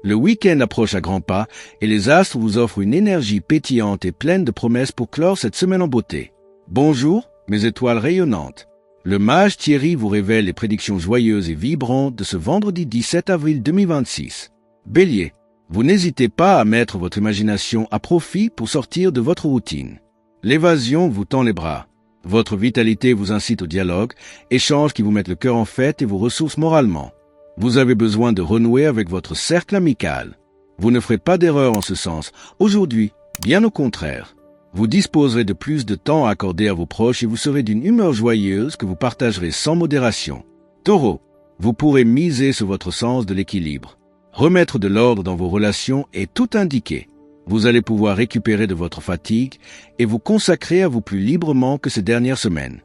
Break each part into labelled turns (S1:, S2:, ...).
S1: Le week-end approche à grands pas et les astres vous offrent une énergie pétillante et pleine de promesses pour clore cette semaine en beauté. Bonjour, mes étoiles rayonnantes. Le mage Thierry vous révèle les prédictions joyeuses et vibrantes de ce vendredi 17 avril 2026. Bélier, vous n'hésitez pas à mettre votre imagination à profit pour sortir de votre routine. L'évasion vous tend les bras. Votre vitalité vous incite au dialogue, échanges qui vous mettent le cœur en fête et vous ressourcent moralement. Vous avez besoin de renouer avec votre cercle amical. Vous ne ferez pas d'erreur en ce sens. Aujourd'hui, bien au contraire. Vous disposerez de plus de temps à accorder à vos proches et vous serez d'une humeur joyeuse que vous partagerez sans modération. Taureau, vous pourrez miser sur votre sens de l'équilibre. Remettre de l'ordre dans vos relations est tout indiqué. Vous allez pouvoir récupérer de votre fatigue et vous consacrer à vous plus librement que ces dernières semaines.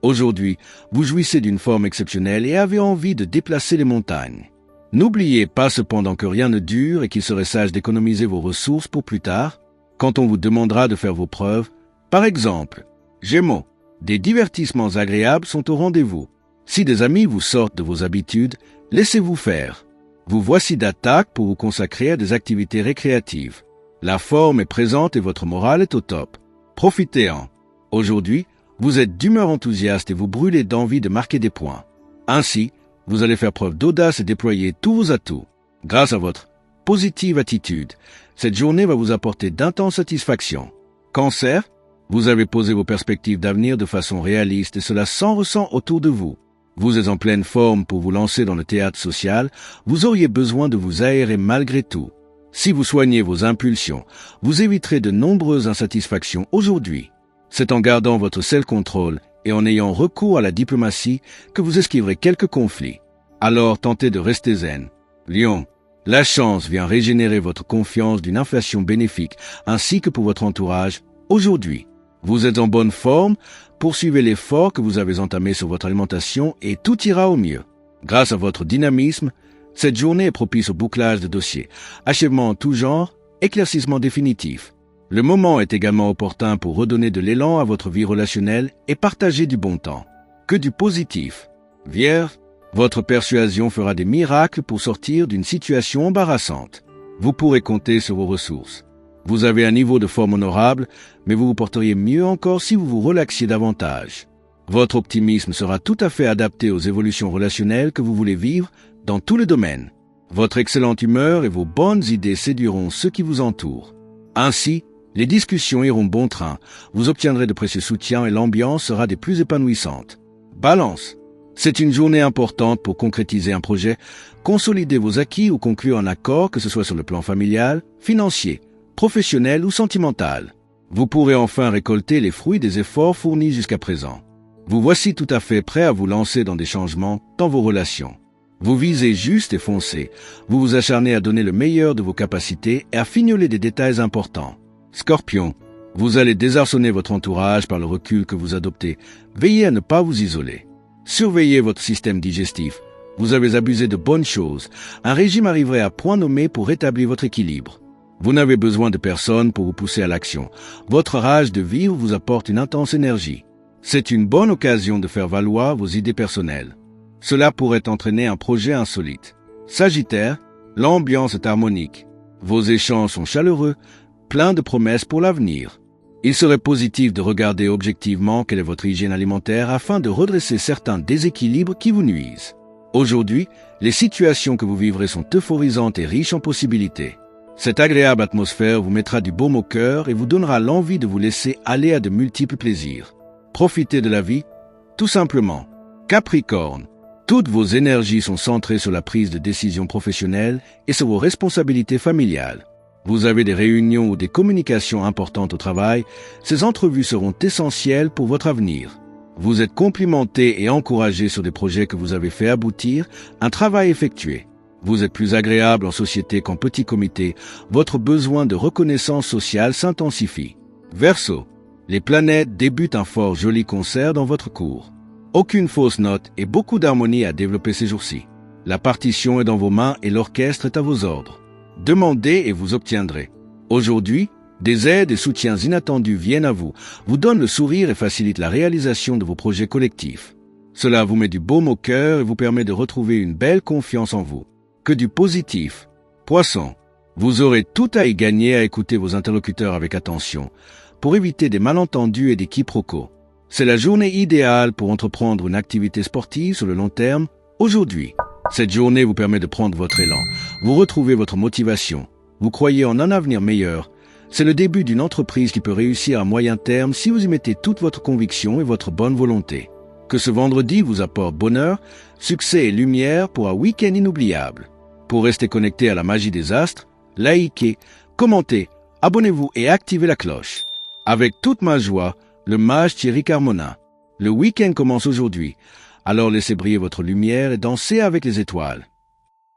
S1: Aujourd'hui, vous jouissez d'une forme exceptionnelle et avez envie de déplacer les montagnes. N'oubliez pas cependant que rien ne dure et qu'il serait sage d'économiser vos ressources pour plus tard, quand on vous demandera de faire vos preuves. Par exemple, Gémeaux, des divertissements agréables sont au rendez-vous. Si des amis vous sortent de vos habitudes, laissez-vous faire. Vous voici d'attaque pour vous consacrer à des activités récréatives. La forme est présente et votre morale est au top. Profitez-en. Aujourd'hui, vous êtes d'humeur enthousiaste et vous brûlez d'envie de marquer des points. Ainsi, vous allez faire preuve d'audace et déployer tous vos atouts. Grâce à votre positive attitude, cette journée va vous apporter d'intenses satisfactions. Cancer, vous avez posé vos perspectives d'avenir de façon réaliste et cela s'en ressent autour de vous. Vous êtes en pleine forme pour vous lancer dans le théâtre social, vous auriez besoin de vous aérer malgré tout. Si vous soignez vos impulsions, vous éviterez de nombreuses insatisfactions aujourd'hui. C'est en gardant votre self-control et en ayant recours à la diplomatie que vous esquiverez quelques conflits. Alors tentez de rester zen. Lion, la chance vient régénérer votre confiance d'une inflation bénéfique ainsi que pour votre entourage. Aujourd'hui, vous êtes en bonne forme, poursuivez l'effort que vous avez entamé sur votre alimentation et tout ira au mieux. Grâce à votre dynamisme, cette journée est propice au bouclage de dossiers, achèvement en tout genre, éclaircissement définitif. Le moment est également opportun pour redonner de l'élan à votre vie relationnelle et partager du bon temps. Que du positif. Vierge, votre persuasion fera des miracles pour sortir d'une situation embarrassante. Vous pourrez compter sur vos ressources. Vous avez un niveau de forme honorable, mais vous vous porteriez mieux encore si vous vous relaxiez davantage. Votre optimisme sera tout à fait adapté aux évolutions relationnelles que vous voulez vivre dans tous les domaines. Votre excellente humeur et vos bonnes idées séduiront ceux qui vous entourent. Ainsi, les discussions iront bon train, vous obtiendrez de précieux soutiens et l'ambiance sera des plus épanouissantes. Balance. C'est une journée importante pour concrétiser un projet, consolider vos acquis ou conclure un accord, que ce soit sur le plan familial, financier, professionnel ou sentimental. Vous pourrez enfin récolter les fruits des efforts fournis jusqu'à présent. Vous voici tout à fait prêt à vous lancer dans des changements dans vos relations. Vous visez juste et foncez. Vous vous acharnez à donner le meilleur de vos capacités et à fignoler des détails importants. Scorpion, vous allez désarçonner votre entourage par le recul que vous adoptez. Veillez à ne pas vous isoler. Surveillez votre système digestif. Vous avez abusé de bonnes choses. Un régime arriverait à point nommé pour rétablir votre équilibre. Vous n'avez besoin de personne pour vous pousser à l'action. Votre rage de vivre vous apporte une intense énergie. C'est une bonne occasion de faire valoir vos idées personnelles. Cela pourrait entraîner un projet insolite. Sagittaire, l'ambiance est harmonique. Vos échanges sont chaleureux, pleins de promesses pour l'avenir. Il serait positif de regarder objectivement quelle est votre hygiène alimentaire afin de redresser certains déséquilibres qui vous nuisent. Aujourd'hui, les situations que vous vivrez sont euphorisantes et riches en possibilités. Cette agréable atmosphère vous mettra du baume au cœur et vous donnera l'envie de vous laisser aller à de multiples plaisirs. Profitez de la vie, tout simplement. Capricorne, toutes vos énergies sont centrées sur la prise de décision professionnelle et sur vos responsabilités familiales. Vous avez des réunions ou des communications importantes au travail, ces entrevues seront essentielles pour votre avenir. Vous êtes complimenté et encouragé sur des projets que vous avez fait aboutir, un travail effectué. Vous êtes plus agréable en société qu'en petit comité, votre besoin de reconnaissance sociale s'intensifie. Verseau, les planètes débutent un fort joli concert dans votre cours. Aucune fausse note et beaucoup d'harmonie à développer ces jours-ci. La partition est dans vos mains et l'orchestre est à vos ordres. Demandez et vous obtiendrez. Aujourd'hui, des aides et soutiens inattendus viennent à vous, vous donnent le sourire et facilitent la réalisation de vos projets collectifs. Cela vous met du baume au cœur et vous permet de retrouver une belle confiance en vous. Que du positif. Poisson, vous aurez tout à y gagner à écouter vos interlocuteurs avec attention pour éviter des malentendus et des quiproquos. C'est la journée idéale pour entreprendre une activité sportive sur le long terme aujourd'hui. Cette journée vous permet de prendre votre élan, vous retrouvez votre motivation, vous croyez en un avenir meilleur. C'est le début d'une entreprise qui peut réussir à moyen terme si vous y mettez toute votre conviction et votre bonne volonté. Que ce vendredi vous apporte bonheur, succès et lumière pour un week-end inoubliable. Pour rester connecté à la magie des astres, likez, commentez, abonnez-vous et activez la cloche. Avec toute ma joie, le mage Thierry Carmona. Le week-end commence aujourd'hui, alors laissez briller votre lumière et dansez avec les étoiles.